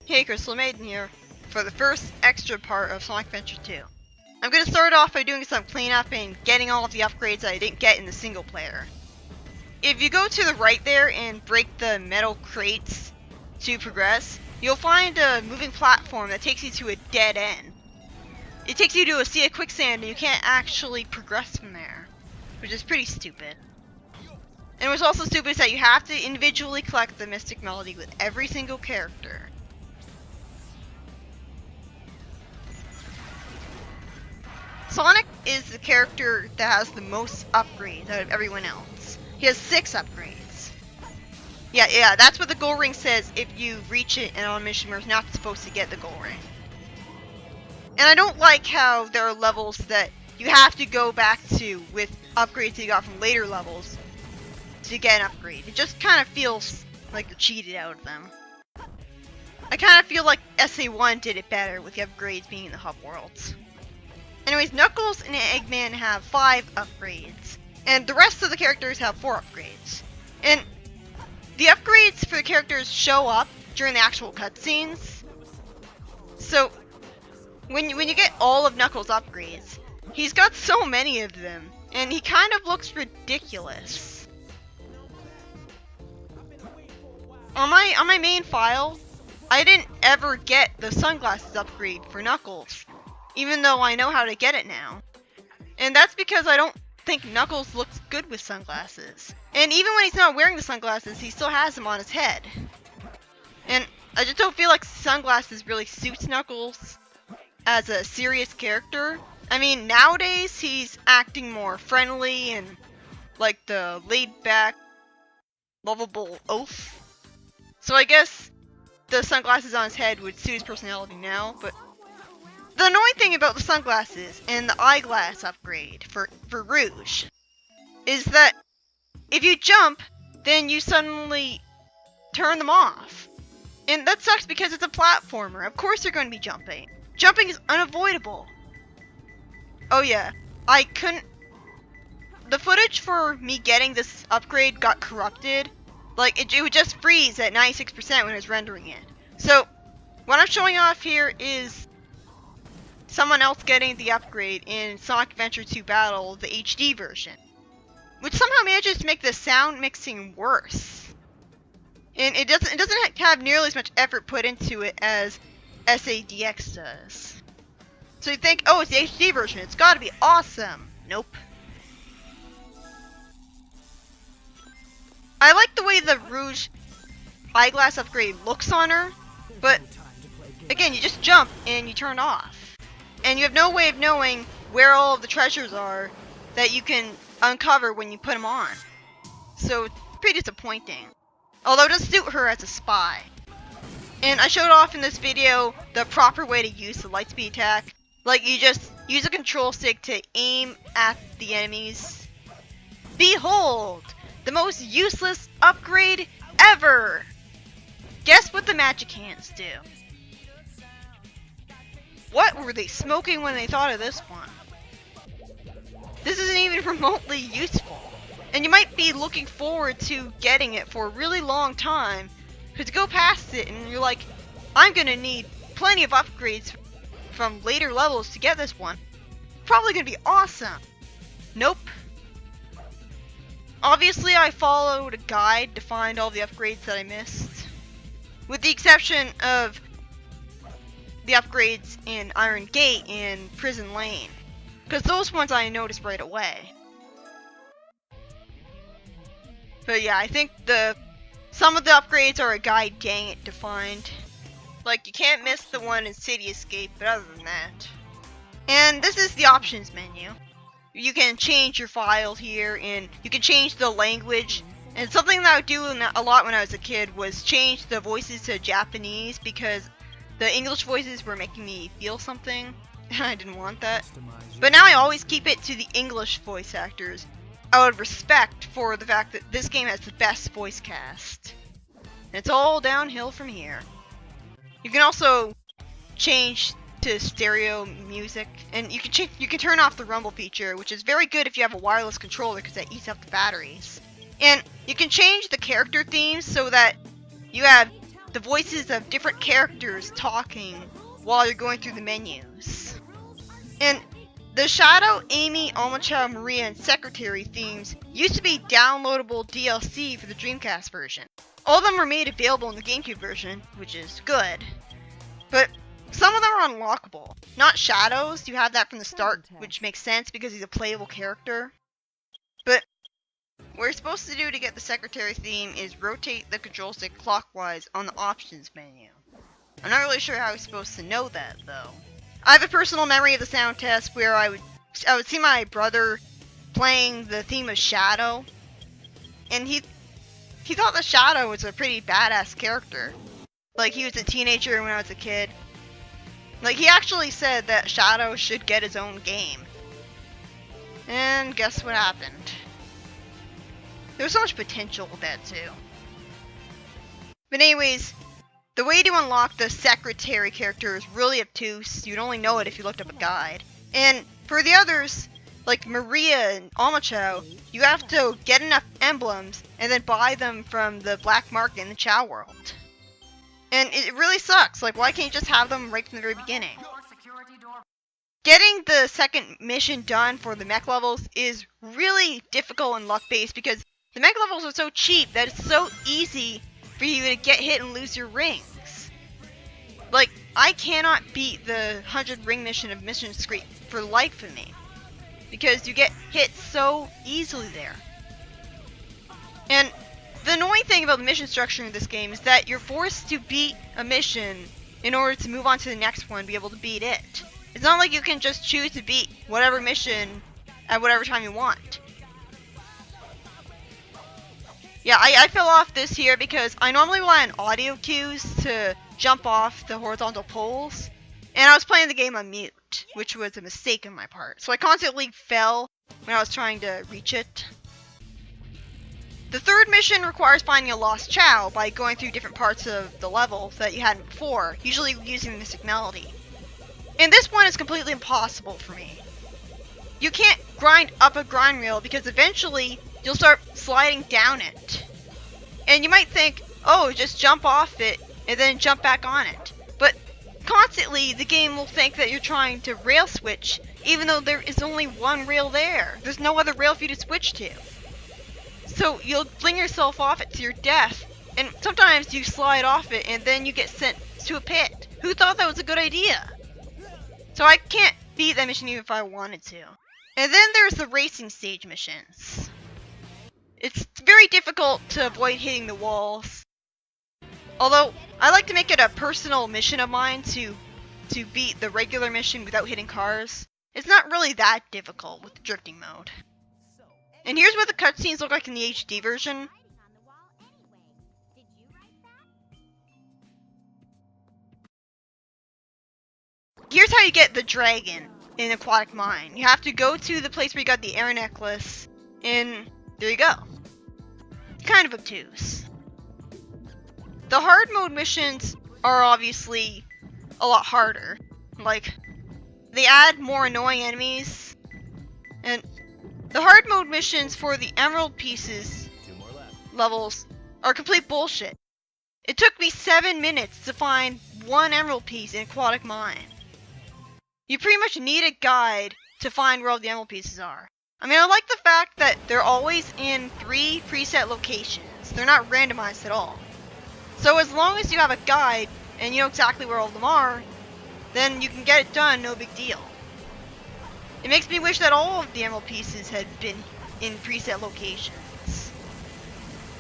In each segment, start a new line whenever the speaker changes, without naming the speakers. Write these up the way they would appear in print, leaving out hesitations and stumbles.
Hey, Crystal Maiden here, for the first extra part of Sonic Adventure 2. I'm going to start off by doing some cleanup and getting all of the upgrades that I didn't get in the single player. If you go to the right there and break the metal crates to progress, you'll find a moving platform that takes you to a dead end. It takes you to a sea of quicksand and you can't actually progress from there, which is pretty stupid. And what's also stupid is that you have to individually collect the Mystic Melody with every single character. Sonic is the character that has the most upgrades out of everyone else. He has 6 upgrades. Yeah, that's what the gold ring says if you reach it and on a mission where you're not supposed to get the gold ring. And I don't like how there are levels that you have to go back to with upgrades that you got from later levels to get an upgrade. It just kind of feels like you're cheated out of them. I kind of feel like SA1 did it better with the upgrades being in the hub worlds. Anyways, Knuckles and Eggman have 5 upgrades, and the rest of the characters have 4 upgrades. And the upgrades for the characters show up during the actual cutscenes. So, when you get all of Knuckles' upgrades, he's got so many of them, and he kind of looks ridiculous. On my main file, I didn't ever get the sunglasses upgrade for Knuckles, even though I know how to get it now. And that's because I don't think Knuckles looks good with sunglasses. And even when he's not wearing the sunglasses, he still has them on his head. And I just don't feel like sunglasses really suits Knuckles as a serious character. I mean, nowadays he's acting more friendly and like the laid-back, lovable oaf. So I guess the sunglasses on his head would suit his personality now, but the annoying thing about the sunglasses and the eyeglass upgrade for Rouge is that if you jump, then you suddenly turn them off. And that sucks because it's a platformer. Of course you're going to be jumping. Jumping is unavoidable. Oh yeah, the footage for me getting this upgrade got corrupted. Like, it would just freeze at 96% when I was rendering it. So, what I'm showing off here is someone else getting the upgrade in Sonic Adventure 2 Battle, the HD version, which somehow manages to make the sound mixing worse. And it doesn't have nearly as much effort put into it as SADX does. So you think, oh, it's the HD version, it's gotta be awesome. Nope. I like the way the Rouge eyeglass upgrade looks on her, but again, you just jump and you turn off. And you have no way of knowing where all of the treasures are that you can uncover when you put them on. So it's pretty disappointing. Although it does suit her as a spy. And I showed off in this video the proper way to use the Lightspeed attack. Like, you just use a control stick to aim at the enemies. Behold! The most useless upgrade ever! Guess what the magic hands do? What were they smoking when they thought of this one? This isn't even remotely useful. And you might be looking forward to getting it for a really long time, because you go past it and you're like, I'm gonna need plenty of upgrades from later levels to get this one. Probably gonna be awesome. Nope. Obviously, I followed a guide to find all the upgrades that I missed, with the exception of the upgrades in Iron Gate and Prison Lane, because those ones I noticed right away. But yeah, I think some of the upgrades are a guide, dang it, to find. Like, you can't miss the one in City Escape, but other than that. And this is the options menu. You can change your file here, and you can change the language. And something that I would do a lot when I was a kid was change the voices to Japanese, because the English voices were making me feel something, and I didn't want that. But now I always keep it to the English voice actors, out of respect for the fact that this game has the best voice cast. And it's all downhill from here. You can also change to stereo music, and you can turn off the rumble feature, which is very good if you have a wireless controller because that eats up the batteries. And you can change the character themes so that you have the voices of different characters talking while you're going through the menus. And the Shadow, Amy, Omochao, Maria, and Secretary themes used to be downloadable DLC for the Dreamcast version. All of them were made available in the GameCube version, which is good. But some of them are unlockable. Not Shadow's, you have that from the start, which makes sense because he's a playable character. But what you're supposed to do to get the Secretary theme is rotate the control stick clockwise on the options menu. I'm not really sure how I'm supposed to know that, though. I have a personal memory of the sound test where I would see my brother playing the theme of Shadow, and he thought that Shadow was a pretty badass character. Like, he was a teenager when I was a kid. Like, he actually said that Shadow should get his own game. And guess what happened? There was so much potential with that, too. But anyways, the way to unlock the Secretary character is really obtuse. You'd only know it if you looked up a guide. And for the others, like Maria and Omochao, you have to get enough emblems and then buy them from the black market in the Chao world. And it really sucks. Like, why can't you just have them right from the very beginning? Getting the second mission done for the mech levels is really difficult and luck-based because the mech levels are so cheap that it's so easy for you to get hit and lose your rings. Like, I cannot beat the 100 ring mission of Mission Street for the life of me, because you get hit so easily there. And the annoying thing about the mission structure in this game is that you're forced to beat a mission in order to move on to the next one and be able to beat it. It's not like you can just choose to beat whatever mission at whatever time you want. Yeah, I fell off this here because I normally rely on audio cues to jump off the horizontal poles, and I was playing the game on mute, which was a mistake on my part. So I constantly fell when I was trying to reach it. The third mission requires finding a lost Chao by going through different parts of the level that you hadn't before, usually using the Mystic Melody. And this one is completely impossible for me. You can't grind up a grind rail because eventually you'll start sliding down it. And you might think, oh, just jump off it and then jump back on it. But constantly the game will think that you're trying to rail switch, even though there is only one rail there. There's no other rail for you to switch to. So you'll fling yourself off it to your death, and sometimes you slide off it and then you get sent to a pit. Who thought that was a good idea? So I can't beat that mission even if I wanted to. And then there's the racing stage missions. It's very difficult to avoid hitting the walls. Although, I like to make it a personal mission of mine to beat the regular mission without hitting cars. It's not really that difficult with the drifting mode. And here's what the cutscenes look like in the HD version. Here's how you get the dragon in Aquatic Mine. You have to go to the place where you got the air necklace, and there you go. Kind of obtuse. The hard mode missions are obviously a lot harder. Like, they add more annoying enemies, and the hard mode missions for the emerald pieces levels are complete bullshit. It took me 7 minutes to find one emerald piece in Aquatic Mine. You pretty much need a guide to find where all the emerald pieces are. I mean, I like the fact that they're always in 3 preset locations. They're not randomized at all. So as long as you have a guide and you know exactly where all of them are, then you can get it done, no big deal. It makes me wish that all of the emerald pieces had been in preset locations.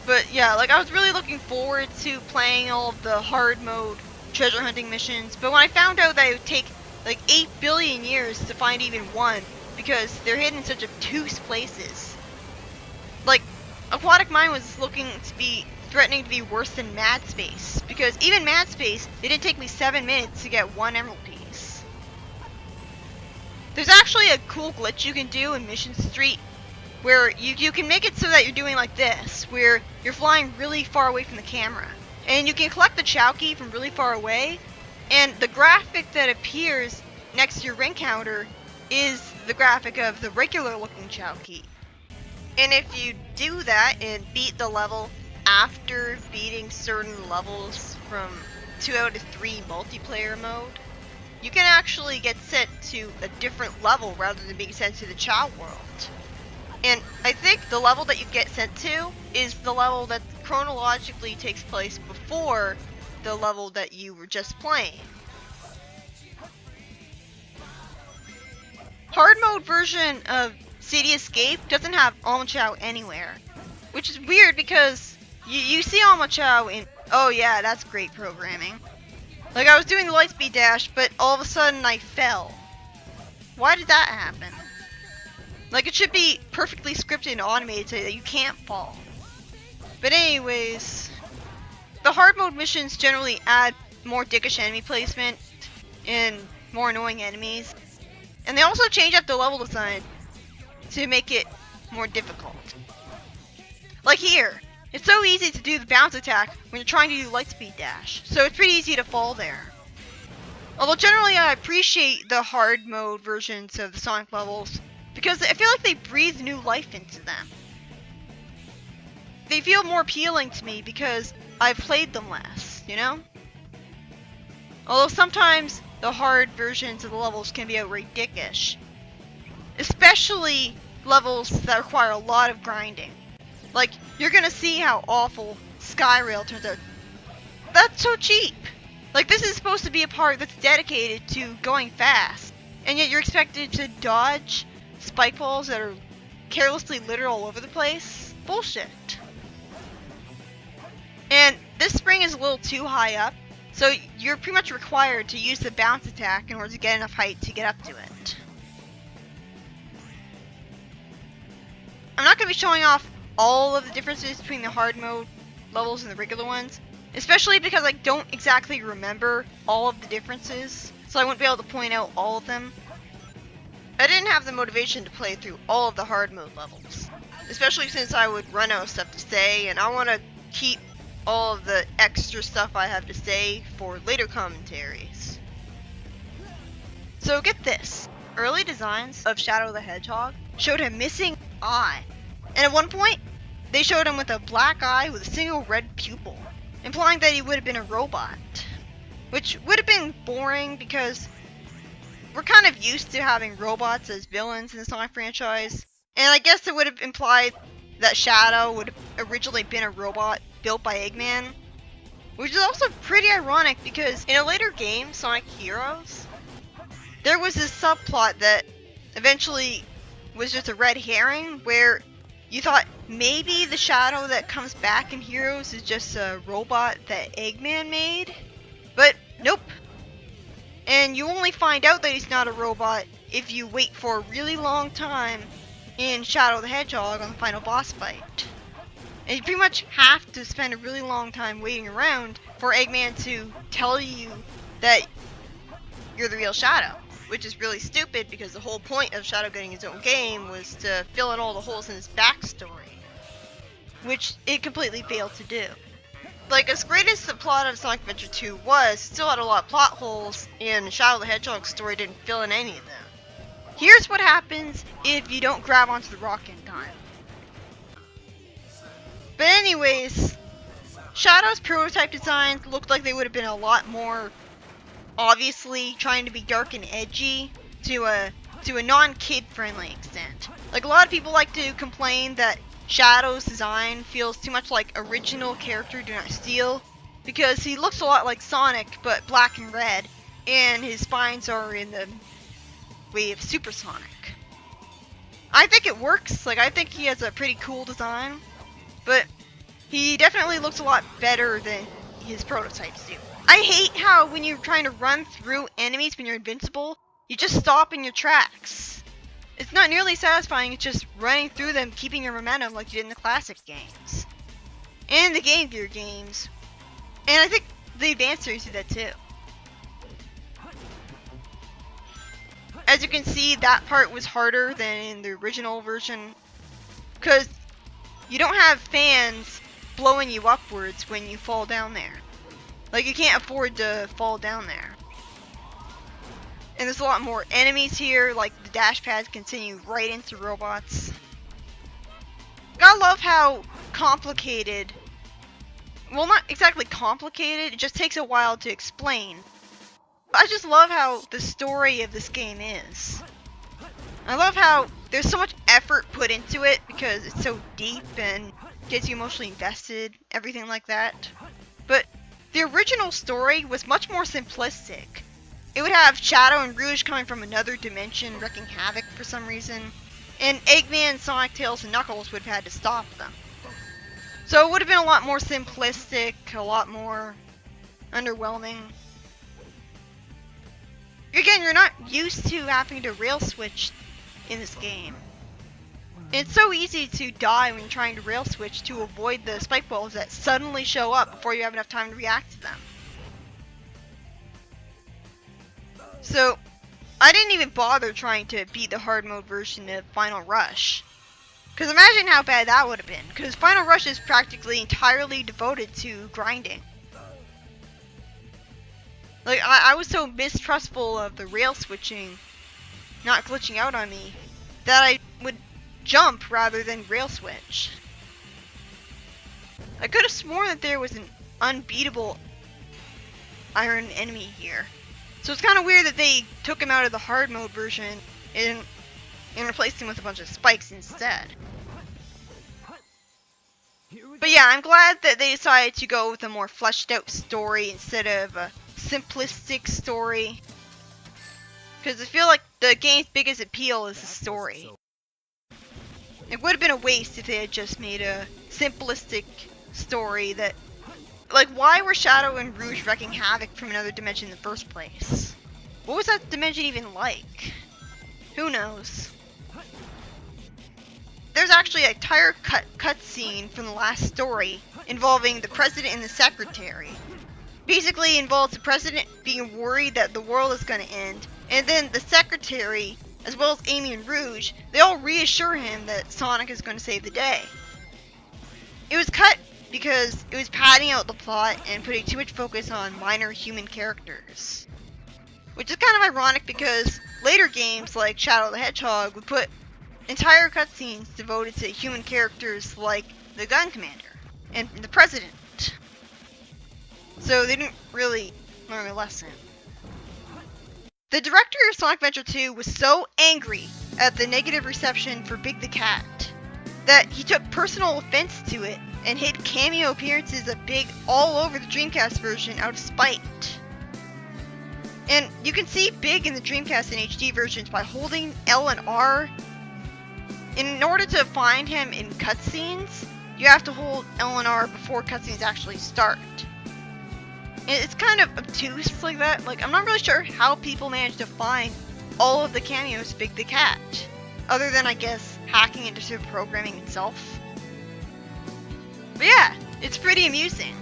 But yeah, like, I was really looking forward to playing all of the hard mode treasure hunting missions, but when I found out that it would take like 8 billion years to find even one, because they're hidden in such obtuse places. Like, Aquatic Mine was looking to be threatening to be worse than Mad Space, because even Mad Space, it didn't take me 7 minutes to get one emerald piece. There's actually a cool glitch you can do in Mission Street, where you can make it so that you're doing like this, where you're flying really far away from the camera, and you can collect the Chao key from really far away, and the graphic that appears next to your ring counter is the graphic of the regular looking Chao key. And if you do that and beat the level, after beating certain levels from 2 out of 3 multiplayer mode, you can actually get sent to a different level rather than being sent to the Chao world. And I think the level that you get sent to is the level that chronologically takes place before the level that you were just playing. Hard mode version of City Escape doesn't have Omochao anywhere, which is weird because you see Omochao in, oh yeah, that's great programming. Like, I was doing the Lightspeed dash, but all of a sudden I fell. Why did that happen? Like, it should be perfectly scripted and automated so that you can't fall. But anyways, the hard mode missions generally add more dickish enemy placement and more annoying enemies. And they also change up the level design to make it more difficult. Like here, it's so easy to do the bounce attack when you're trying to do Lightspeed dash, so it's pretty easy to fall there. Although generally I appreciate the hard mode versions of the Sonic levels, because I feel like they breathe new life into them. They feel more appealing to me because I've played them less, you know? Although sometimes the hard versions of the levels can be outright dickish. Especially levels that require a lot of grinding. Like, you're gonna see how awful Skyrail turns out. That's so cheap! Like, this is supposed to be a part that's dedicated to going fast, and yet you're expected to dodge spike balls that are carelessly littered all over the place? Bullshit. And this spring is a little too high up, so you're pretty much required to use the bounce attack in order to get enough height to get up to it. I'm not going to be showing off all of the differences between the hard mode levels and the regular ones, especially because I don't exactly remember all of the differences, so I wouldn't be able to point out all of them. I didn't have the motivation to play through all of the hard mode levels, especially since I would run out of stuff to say, and I want to keep all of the extra stuff I have to say for later commentaries. So get this, early designs of Shadow the Hedgehog showed a missing eye, and at one point they showed him with a black eye with a single red pupil, implying that he would have been a robot, which would have been boring because we're kind of used to having robots as villains in the Sonic franchise, and I guess it would have implied that Shadow would have originally been a robot built by Eggman, which is also pretty ironic because in a later game, Sonic Heroes, there was this subplot that eventually was just a red herring where you thought maybe the Shadow that comes back in Heroes is just a robot that Eggman made, but nope. And you only find out that he's not a robot if you wait for a really long time in Shadow the Hedgehog on the final boss fight. And you pretty much have to spend a really long time waiting around for Eggman to tell you that you're the real Shadow, which is really stupid because the whole point of Shadow getting his own game was to fill in all the holes in his backstory, which it completely failed to do. Like, as great as the plot of Sonic Adventure 2 was, it still had a lot of plot holes, and Shadow the Hedgehog's story didn't fill in any of them. Here's what happens if you don't grab onto the rock in time. But anyways, Shadow's prototype designs looked like they would have been a lot more obviously trying to be dark and edgy to a non-kid friendly extent. Like, a lot of people like to complain that Shadow's design feels too much like original character Do Not Steal because he looks a lot like Sonic but black and red, and his spines are in the way of Super Sonic. I think it works. Like, I think he has a pretty cool design, but he definitely looks a lot better than his prototypes do. I hate how when you're trying to run through enemies when you're invincible, you just stop in your tracks. It's not nearly satisfying, it's just running through them, keeping your momentum like you did in the classic games. And the Game Gear games. And I think the Advance series did that too. As you can see, that part was harder than in the original version, because you don't have fans blowing you upwards when you fall down there. Like, you can't afford to fall down there. And there's a lot more enemies here, like the dash pads continue right into robots. Gotta love how complicated well, not exactly complicated, it just takes a while to explain. I just love how the story of this game is. I love how there's so much effort put into it because it's so deep and gets you emotionally invested, everything like that. But the original story was much more simplistic. It would have Shadow and Rouge coming from another dimension wreaking havoc for some reason, and Eggman, Sonic, Tails, and Knuckles would have had to stop them. So it would have been a lot more simplistic, a lot more underwhelming. Again, you're not used to having to rail switch in this game. It's so easy to die when you're trying to rail switch to avoid the spike balls that suddenly show up before you have enough time to react to them. So, I didn't even bother trying to beat the hard mode version of Final Rush. Because imagine how bad that would have been. Because Final Rush is practically entirely devoted to grinding. Like, I was so mistrustful of the rail switching not glitching out on me that I would jump rather than rail switch. I could have sworn that there was an unbeatable iron enemy here. So it's kind of weird that they took him out of the hard mode version and replaced him with a bunch of spikes instead. But yeah, I'm glad that they decided to go with a more fleshed out story instead of a simplistic story. Because I feel like the game's biggest appeal is the story. It would have been a waste if they had just made a simplistic story that... Like, why were Shadow and Rouge wreaking havoc from another dimension in the first place? What was that dimension even like? Who knows? There's actually an entire cutscene from the last story involving the president and the secretary. Basically involves the president being worried that the world is going to end, and then the secretary, as well as Amy and Rouge, they all reassure him that Sonic is going to save the day. It was cut because it was padding out the plot and putting too much focus on minor human characters. Which is kind of ironic because later games like Shadow the Hedgehog would put entire cutscenes devoted to human characters like the Gun Commander and the President. So they didn't really learn a lesson. The director of Sonic Adventure 2 was so angry at the negative reception for Big the Cat that he took personal offense to it and hid cameo appearances of Big all over the Dreamcast version out of spite. And you can see Big in the Dreamcast and HD versions by holding L and R. In order to find him in cutscenes, you have to hold L and R before cutscenes actually start. And it's kind of obtuse like that. Like, I'm not really sure how people manage to find all of the cameos of Big the Cat. Other than, I guess, hacking into programming itself. But yeah, it's pretty amusing.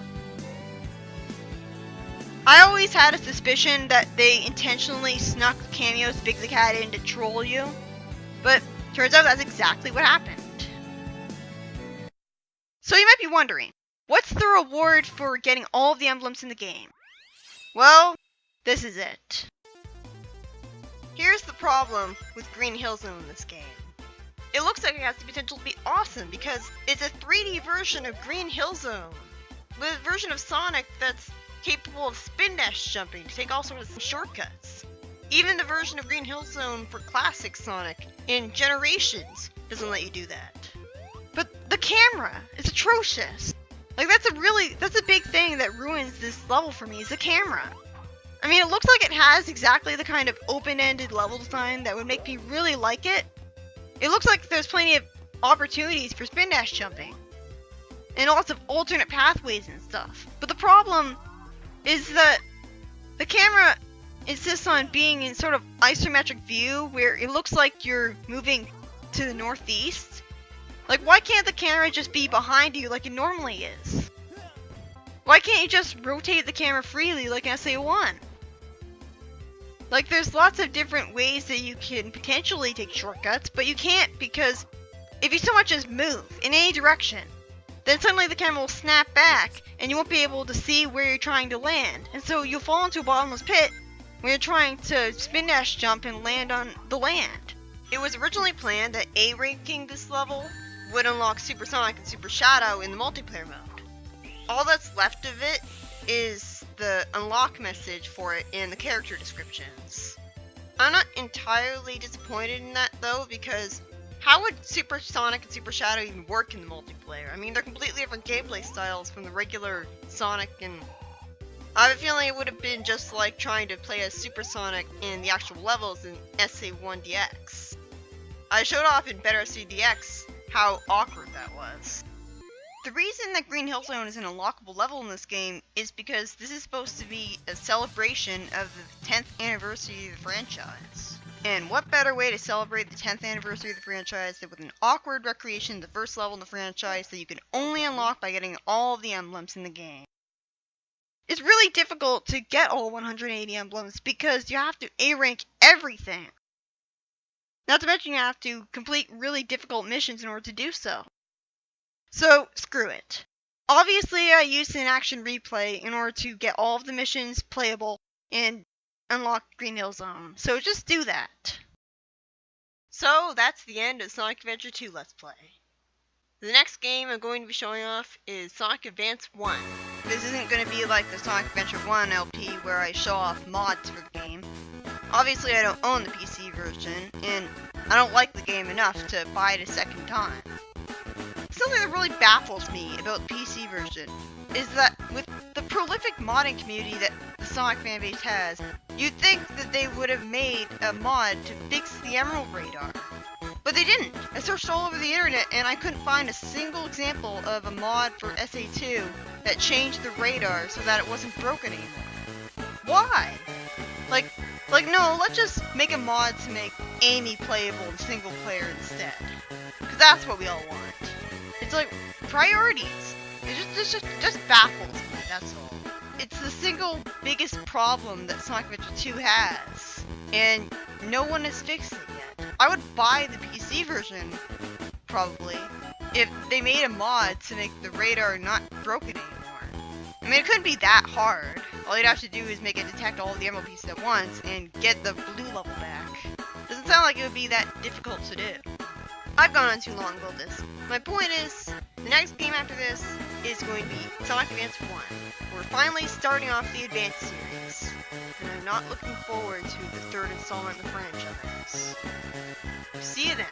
I always had a suspicion that they intentionally snuck cameos of Big the Cat in to troll you. But turns out that's exactly what happened. So you might be wondering, what's the reward for getting all of the emblems in the game? Well, this is it. Here's the problem with Green Hill Zone in this game. It looks like it has the potential to be awesome because it's a 3D version of Green Hill Zone, with a version of Sonic that's capable of spin dash jumping to take all sorts of shortcuts. Even the version of Green Hill Zone for classic Sonic in Generations doesn't let you do that. But the camera is atrocious. Like, that's a big thing that ruins this level for me, is the camera. I mean, it looks like it has exactly the kind of open-ended level design that would make me really like it. It looks like there's plenty of opportunities for spin dash jumping. And lots of alternate pathways and stuff. But the problem is that the camera insists on being in sort of isometric view where it looks like you're moving to the northeast. Like, why can't the camera just be behind you like it normally is? Why can't you just rotate the camera freely like in SA1? Like, there's lots of different ways that you can potentially take shortcuts, but you can't because if you so much as move in any direction, then suddenly the camera will snap back and you won't be able to see where you're trying to land. And so you'll fall into a bottomless pit when you're trying to spin dash jump and land on the land. It was originally planned that A-ranking this level would unlock Super Sonic and Super Shadow in the multiplayer mode. all that's left of it is the unlock message for it and the character descriptions. I'm not entirely disappointed in that though, because how would Super Sonic and Super Shadow even work in the multiplayer? I mean, they're completely different gameplay styles from the regular Sonic, and I have a feeling it would have been just like trying to play as Super Sonic in the actual levels in SA1DX. I showed off in Better SCDX how awkward that was. The reason that Green Hill Zone is an unlockable level in this game is because this is supposed to be a celebration of the 10th anniversary of the franchise. And what better way to celebrate the 10th anniversary of the franchise than with an awkward recreation of the first level in the franchise that you can only unlock by getting all of the emblems in the game. It's really difficult to get all 180 emblems because you have to A-rank everything. Not to mention you have to complete really difficult missions in order to do so. So, screw it. Obviously, I used an action replay in order to get all of the missions playable and unlock Green Hill Zone, so just do that. So, that's the end of Sonic Adventure 2 Let's Play. The next game I'm going to be showing off is Sonic Advance 1. This isn't going to be like the Sonic Adventure 1 LP where I show off mods for the game. Obviously, I don't own the PC version, and I don't like the game enough to buy it a second time. Something that really baffles me about the PC version is that with the prolific modding community that the Sonic fanbase has, you'd think that they would have made a mod to fix the Emerald Radar. But they didn't. I searched all over the internet and I couldn't find a single example of a mod for SA2 that changed the radar so that it wasn't broken anymore. Why? Like no, let's just make a mod to make Amy playable in single player instead. Because that's what we all want. It's like, priorities. It just baffles me, that's all. It's the single biggest problem that Sonic Adventure 2 has, and no one has fixed it yet. I would buy the PC version, probably, if they made a mod to make the radar not broken anymore. I mean, it couldn't be that hard. All you'd have to do is make it detect all the emerald pieces at once and get the blue level back. Doesn't sound like it would be that difficult to do. I've gone on too long about this. My point is, the next game after this is going to be Sonic Advance 1. We're finally starting off the Advance series, and I'm not looking forward to the third installment of the franchise. See you then.